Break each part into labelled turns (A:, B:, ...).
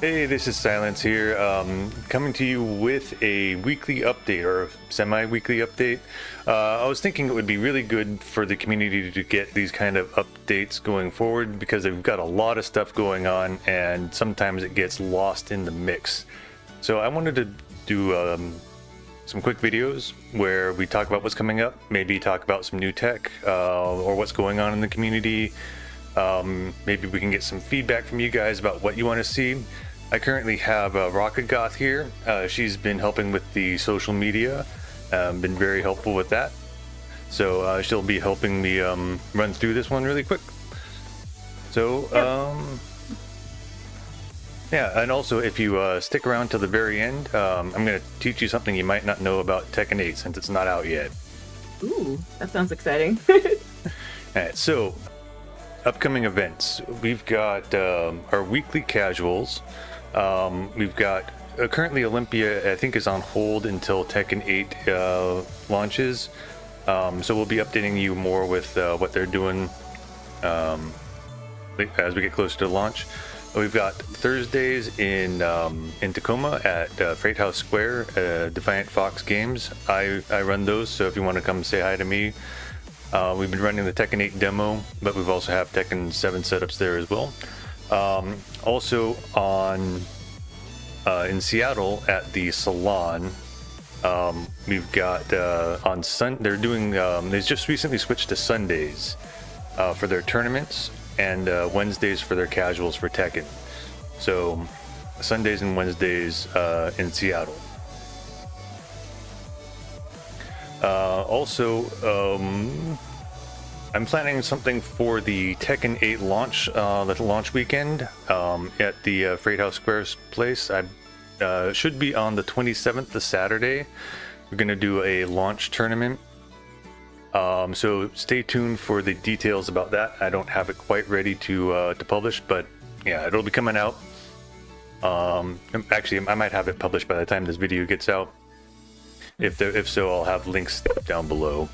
A: Hey, this is Silence here, coming to you with a weekly update or semi-weekly update. I was thinking it would be really good for the community to get these kind of updates going forward because they've got a lot of stuff going on and sometimes it gets lost in the mix. So I wanted to do some quick videos where we talk about what's coming up, maybe talk about some new tech or what's going on in the community. Maybe we can get some feedback from you guys about what you want to see. I currently have RockAGoth here. She's been helping with the social media, been very helpful with that. So she'll be helping me run through this one really quick. So yeah, and also if you stick around till the very end, I'm going to teach you something you might not know about Tekken 8 since it's not out yet.
B: Ooh, that sounds exciting.
A: Alright, so upcoming events. We've got our weekly casuals. We've got currently Olympia, I think, is on hold until Tekken 8 launches. So we'll be updating you more with what they're doing as we get closer to launch. We've got Thursdays in Tacoma at Freight House Square, Defiant Fox Games. I run those, so if you want to come say hi to me. We've been running the Tekken 8 demo, but we've also have Tekken 7 setups there as well. Also in Seattle at the Salon, we've got they're doing they just recently switched to Sundays for their tournaments and Wednesdays for their casuals for Tekken. So Sundays and Wednesdays in Seattle. Also, I'm planning something for the Tekken 8 launch, the launch weekend at the Freight House Square place. I should be on the 27th, the Saturday. We're going to do a launch tournament. So stay tuned for the details about that. I don't have it quite ready to publish, but yeah, it'll be coming out. Actually, I might have it published by the time this video gets out. If so, I'll have links down below.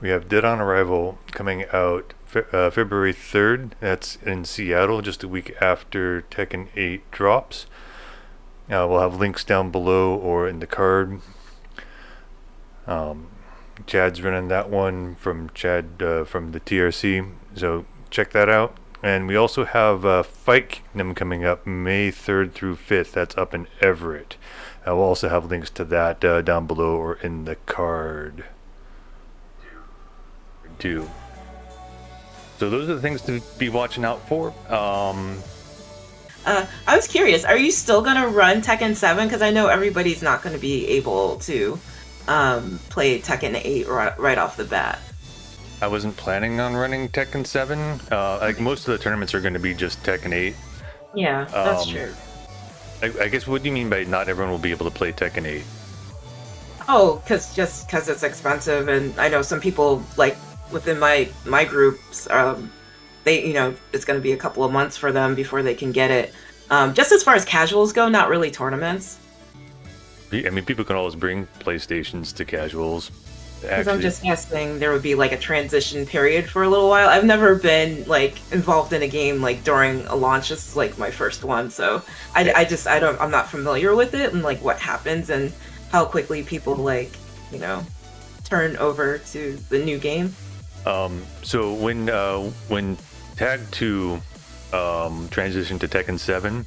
A: We have Dead on Arrival coming out February 3rd. That's in Seattle, just a week after Tekken 8 drops. We'll have links down below or in the card. Chad's running that one from Chad from the TRC, so check that out. And we also have Fight Kingdom coming up May 3rd through 5th. That's up in Everett. We'll also have links to that down below or in the card. Too. So those are the things to be watching out for.
B: I was curious, are you still gonna run Tekken 7? Because I know everybody's not gonna be able to play Tekken 8 right off the bat.
A: I wasn't planning on running Tekken 7. Like most of the tournaments are going to be just Tekken 8.
B: Yeah, that's true.
A: I guess what do you mean by not everyone will be able to play Tekken 8?
B: Oh, because it's expensive, and I know some people like within my groups, they it's going to be a couple of months for them before they can get it. Just as far as casuals go, not really tournaments.
A: I mean, people can always bring PlayStations to casuals.
B: Because I'm just guessing there would be like a transition period for a little while. I've never been like involved in a game like during a launch. This is like my first one, so I'm not familiar with it and like what happens and how quickly people like turn over to the new game.
A: So when Tag 2 transitioned to Tekken 7,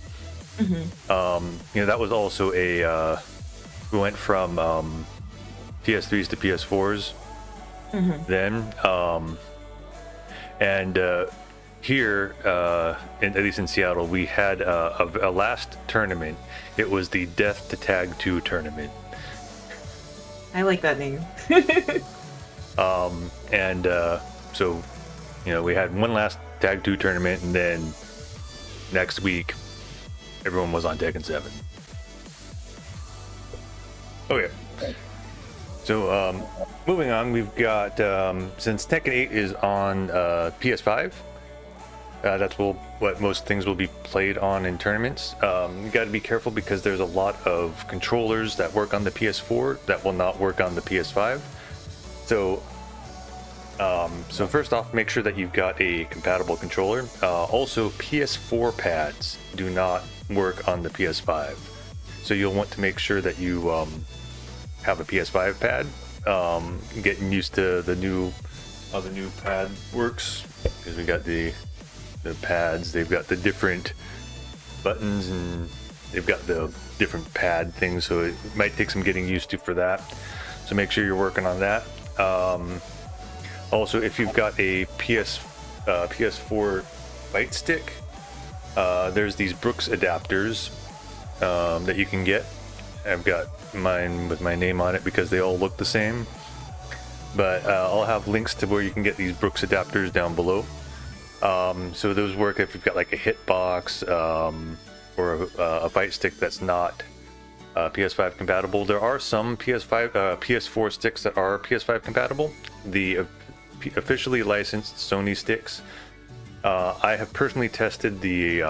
A: that was also we went from PS3s to PS4s then, and here, at least in Seattle, we had a last tournament. It was the Death to Tag 2 tournament.
B: I like that name.
A: So we had one last Tag 2 tournament, and then next week everyone was on Tekken 7. Okay. So moving on, we've got since Tekken 8 is on PS5, that's what most things will be played on in tournaments. You got to be careful because there's a lot of controllers that work on the PS4 that will not work on the PS5. So So first off, make sure that you've got a compatible controller. Also, PS4 pads do not work on the PS5. So you'll want to make sure that you have a PS5 pad. Getting used to the new how the new pad works, because we got the pads. They've got the different buttons and they've got the different pad things. So it might take some getting used to for that. So make sure you're working on that. Also, if you've got a PS4 fight stick, there's these Brooks adapters that you can get. I've got mine with my name on it because they all look the same. But I'll have links to where you can get these Brooks adapters down below. So those work if you've got like a hitbox or a fight stick that's not PS5 compatible. There are some PS4 sticks that are PS5 compatible. The officially licensed Sony sticks. I have personally tested the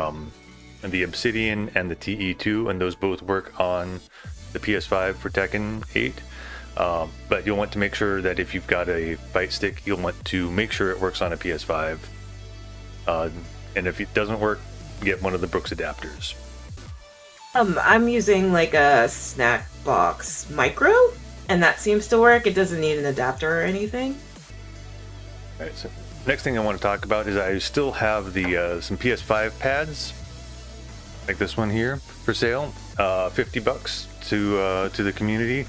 A: Obsidian and the TE2, and those both work on the PS5 for Tekken 8. But you'll want to make sure that if you've got a fight stick, you'll want to make sure it works on a PS5. And if it doesn't work, get one of the Brooks adapters.
B: I'm using like a snack box micro, and that seems to work. It doesn't need an adapter or anything.
A: Alright, so next thing I want to talk about is I still have the some PS5 pads, like this one here, for sale. $50 to the community.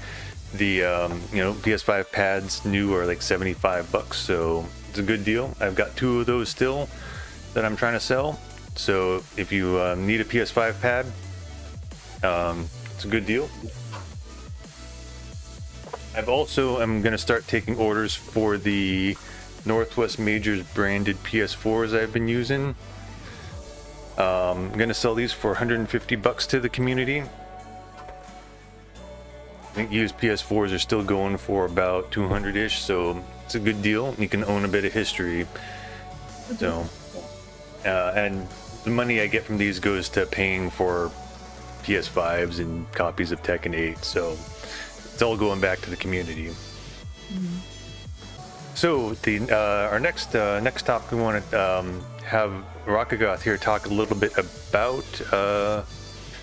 A: The PS5 pads new are like $75, so it's a good deal. I've got 2 of those still that I'm trying to sell. So if you need a PS5 pad, it's a good deal. I'm going to start taking orders for the Northwest Majors branded PS4s I've been using. I'm going to sell these for $150 to the community. I think used PS4s are still going for about 200-ish, so it's a good deal. You can own a bit of history. So, and the money I get from these goes to paying for PS5s and copies of Tekken 8, so it's all going back to the community. Mm-hmm. So our next topic, we want to have RockAGoth here talk a little bit about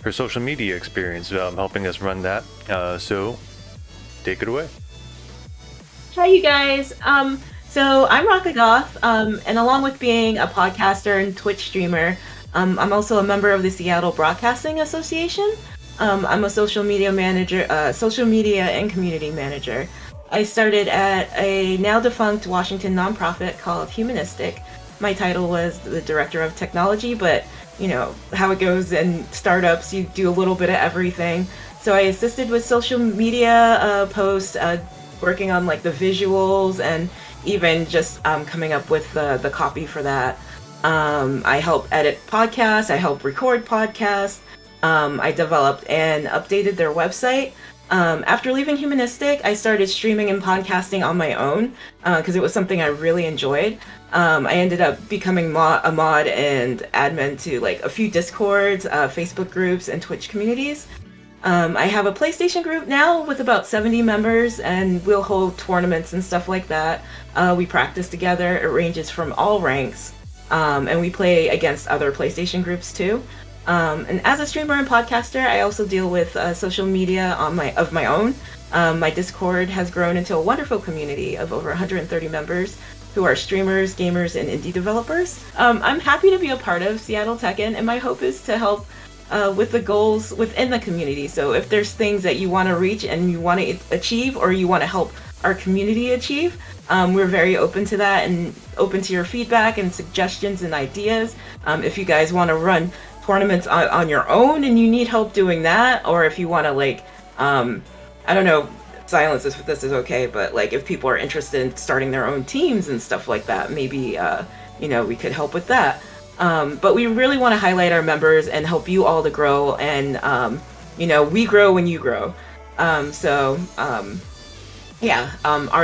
A: her social media experience, helping us run that. So take it away.
C: Hi, you guys. So I'm RockAGoth, and along with being a podcaster and Twitch streamer, I'm also a member of the Seattle Broadcasting Association. I'm a social media and community manager. I started at a now defunct Washington nonprofit called Humanistic. My title was the director of technology, but you know how it goes in startups, you do a little bit of everything. So I assisted with social media posts, working on like the visuals, and even just coming up with the copy for that. I help edit podcasts, I help record podcasts, I developed and updated their website. After leaving Humanistic, I started streaming and podcasting on my own because it was something I really enjoyed. I ended up becoming a mod and admin to like a few Discords, Facebook groups, and Twitch communities. I have a PlayStation group now with about 70 members, and we'll hold tournaments and stuff like that. We practice together. It ranges from all ranks, and we play against other PlayStation groups too. And as a streamer and podcaster, I also deal with social media of my own. My Discord has grown into a wonderful community of over 130 members who are streamers, gamers, and indie developers. I'm happy to be a part of Seattle Tekken, and my hope is to help with the goals within the community. So if there's things that you want to reach and you want to achieve, or you want to help our community achieve, we're very open to that and open to your feedback and suggestions and ideas. If you guys want to run tournaments on your own and you need help doing that, or if you want to like I don't know, silence if this is okay, but like if people are interested in starting their own teams and stuff like that, maybe we could help with that. But we really want to highlight our members and help you all to grow, and we grow when you grow. Are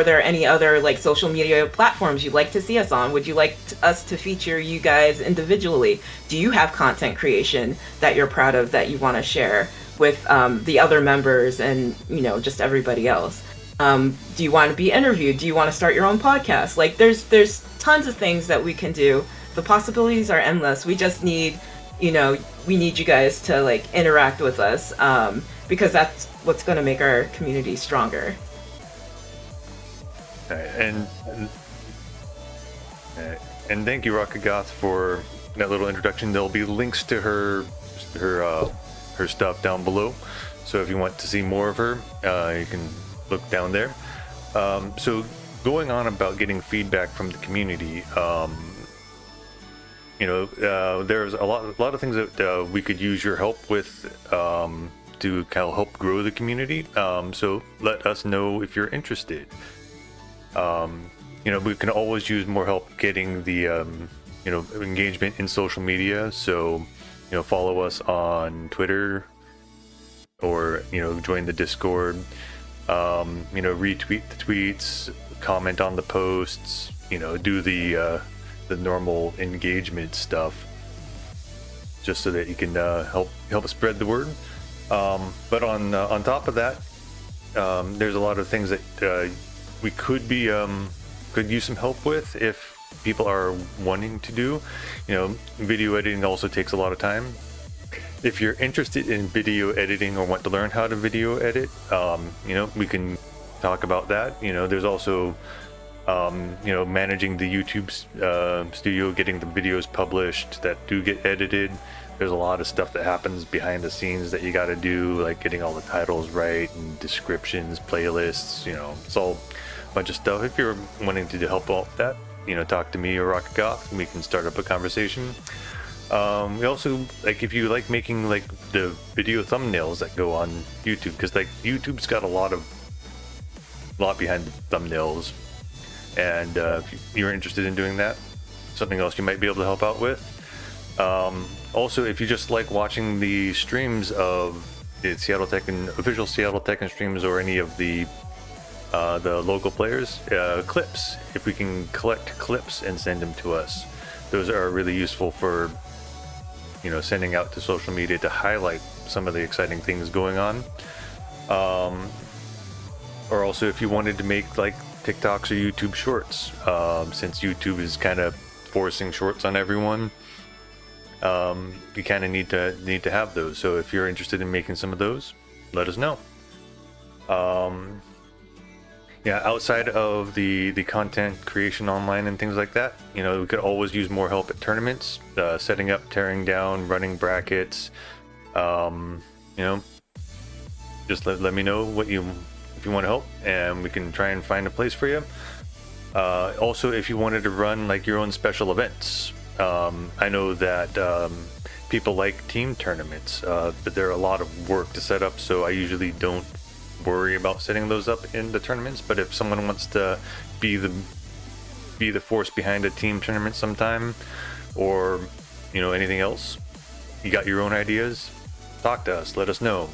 C: there any other like social media platforms you'd like to see us on? Would you like us to feature you guys individually? Do you have content creation that you're proud of that you want to share with the other members and just everybody else?
B: Do you want to be interviewed? Do you want to start your own podcast? Like, there's tons of things that we can do. The possibilities are endless. We just need, we need you guys to like interact with us, because that's what's going to make our community stronger.
A: And thank you, RockAGoth, for that little introduction. There'll be links to her stuff down below, so if you want to see more of her, you can look down there. So going on about getting feedback from the community, there's a lot of things that we could use your help with to kind of help grow the community. So let us know if you're interested. We can always use more help getting the engagement in social media. So follow us on Twitter, or join the Discord. Retweet the tweets, comment on the posts, do the normal engagement stuff, just so that you can help spread the word. But on top of that, there's a lot of things that we could use some help with if people are wanting to do. Video editing also takes a lot of time. If you're interested in video editing or want to learn how to video edit, we can talk about that. There's also managing the YouTube studio, getting the videos published that do get edited. There's a lot of stuff that happens behind the scenes that you got to do, like getting all the titles right and descriptions, playlists. It's all a bunch of stuff. If you're wanting to help out with that, talk to me or RockAGoth, and we can start up a conversation. We also, like, if you like making like the video thumbnails that go on YouTube, because like YouTube's got a lot behind the thumbnails, and if you're interested in doing that, something else you might be able to help out with. Also, if you just like watching the streams of the official Seattle Tekken streams, or any of the local players, clips, if we can collect clips and send them to us, those are really useful for sending out to social media to highlight some of the exciting things going on. Or also, if you wanted to make like TikToks or YouTube shorts, since YouTube is kind of forcing shorts on everyone, you kind of need to have those. So if you're interested in making some of those, let us know. Outside of the content creation online and things like that, we could always use more help at tournaments, setting up, tearing down, running brackets. Just let me know if you want to help, and we can try and find a place for you. Also, if you wanted to run like your own special events, I know that people like team tournaments, but they're a lot of work to set up, so I usually don't worry about setting those up in the tournaments. But if someone wants to be the force behind a team tournament sometime, or anything else, you got your own ideas, talk to us, let us know.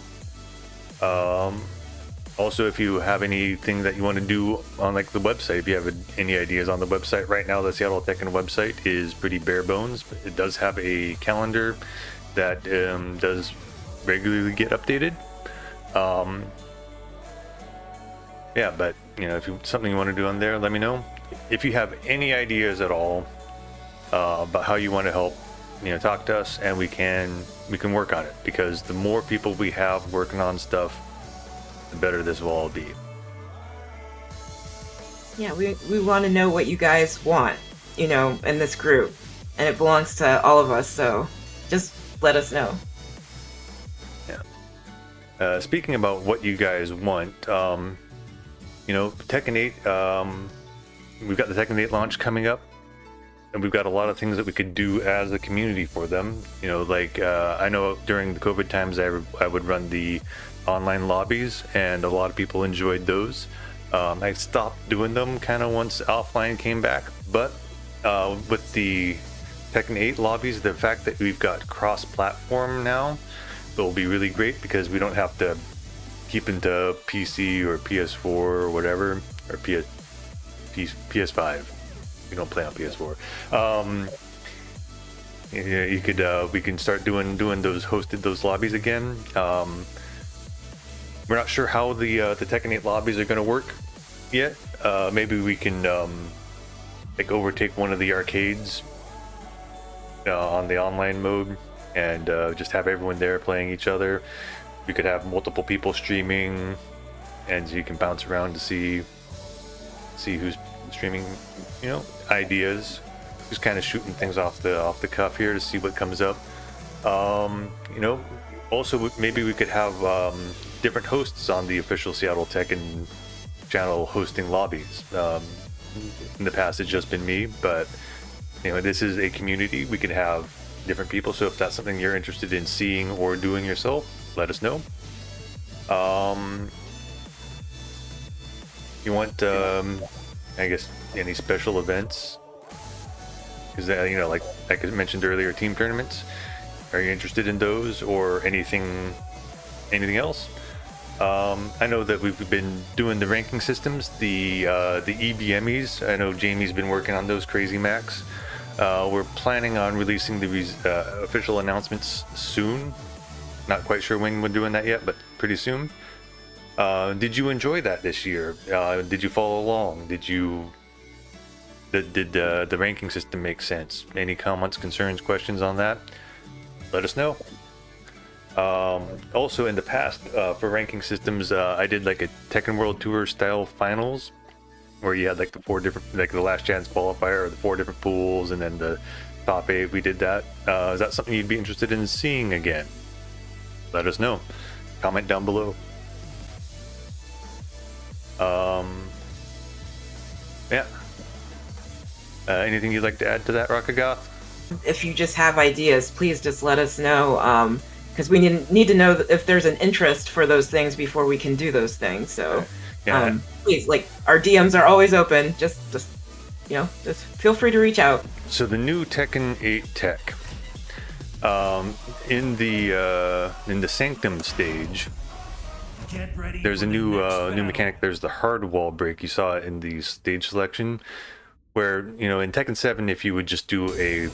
A: Also, if you have anything that you want to do on like the website, if you have any ideas on the website right now, the Seattle Tekken website is pretty bare bones, but it does have a calendar that does regularly get updated. But if something you want to do on there, let me know. If you have any ideas at all about how you want to help, talk to us, and we can work on it, because the more people we have working on stuff, the better this will all be.
B: Yeah, we want to know what you guys want, in this group, and it belongs to all of us, so just let us know.
A: Speaking about what you guys want, Tekken 8, we've got the Tekken 8 launch coming up, and we've got a lot of things that we could do as a community for them. I know during the COVID times, I would run the online lobbies, and a lot of people enjoyed those. I stopped doing them kind of once offline came back, but with the Tekken 8 lobbies, the fact that we've got cross-platform now will be really great, because we don't have to keep into PC or PS4 or whatever, or PS5. We don't play on PS4. We can start doing those lobbies again. we're not sure how the Tekken 8 lobbies are going to work yet. Maybe we can like overtake one of the arcades on the online mode and just have everyone there playing each other. You could have multiple people streaming, and you can bounce around to see who's streaming, you know, ideas. Just kind of shooting things off the cuff here to see what comes up. You know, also maybe we could have different hosts on the official Seattle Tekken channel hosting lobbies. In the past it's just been me, but you know, this is a community. We could have different people, so if that's something you're interested in seeing or doing yourself, let us know. You want I guess any special events? Because you know, like I mentioned earlier, team tournaments. Are you interested in those or anything else? I know that we've been doing the ranking systems, the EBMEs. I know Jamie's been working on those crazy max. We're planning on releasing the official announcements soon. Not quite sure when we're doing that yet, but pretty soon. Did you enjoy that this year? Did you follow along? Did the ranking system make sense? Any comments, concerns, questions on that? Let us know. Also in the past, for ranking systems, I did like a Tekken World Tour style finals, where you had like the 4 different, like the last chance qualifier, or the 4 different pools, and then the top 8. We did that. Is that something you'd be interested in seeing again? Let us know. Comment down below. Yeah. Anything you'd like to add to that, RockAGoth?
B: If you just have ideas, please just let us know. Because we need to know if there's an interest for those things before we can do those things. So,
A: yeah.
B: Please, like, our DMs are always open. Just you know, just feel free to reach out.
A: So the new Tekken 8 tech, in the Sanctum stage, there's a new mechanic. There's the hard wall break. You saw it in the stage selection, where, you know, in Tekken 7, if you would just do a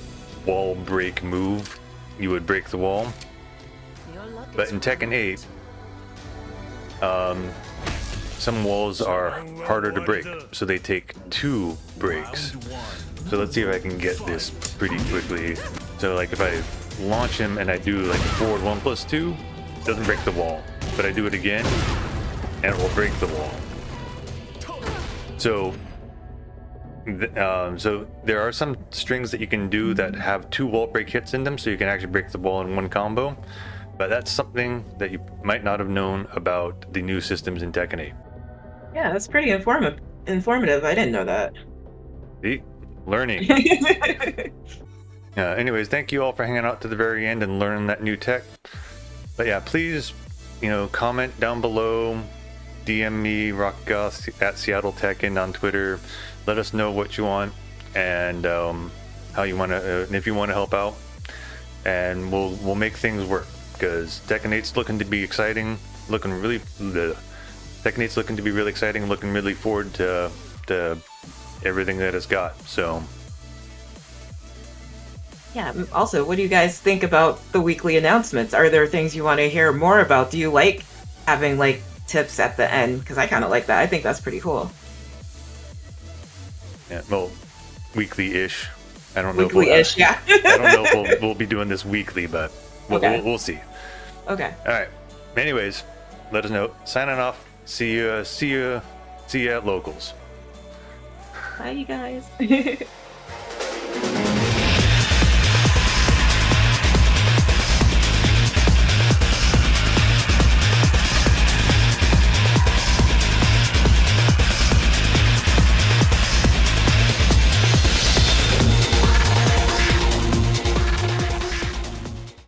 A: wall break move, you would break the wall. But in Tekken 8, some walls are harder to break, so they take 2 breaks. So let's see if I can get this pretty quickly. So like if I launch him and I do like forward 1+2, it doesn't break the wall. But I do it again, and it will break the wall. So so there are some strings that you can do that have 2 wall break hits in them, so you can actually break the wall in one combo. But that's something that you might not have known about the new systems in Tekken 8.
B: Yeah, that's pretty informative. I didn't know that.
A: See? Learning. Anyways, thank you all for hanging out to the very end and learning that new tech. But yeah, please, you know, comment down below, DM me, RockAGoth at Seattle Tekken on Twitter. Let us know what you want and how you want to, and if you want to help out, and we'll make things work. Because Tekken 8's looking to be exciting, Tekken 8's looking to be really exciting, looking really forward to everything that it's got. So
B: yeah, also, what do you guys think about the weekly announcements? Are there things you want to hear more about? Do you like having like tips at the end? Because I kind of like that. I think that's pretty cool.
A: Yeah, well, weekly-ish. I don't know.
B: Weekly-ish, yeah.
A: I don't know if we'll be doing this weekly, but we'll see.
B: Okay.
A: All right. Anyways, let us know. Signing off. See you at locals.
B: Bye, you guys.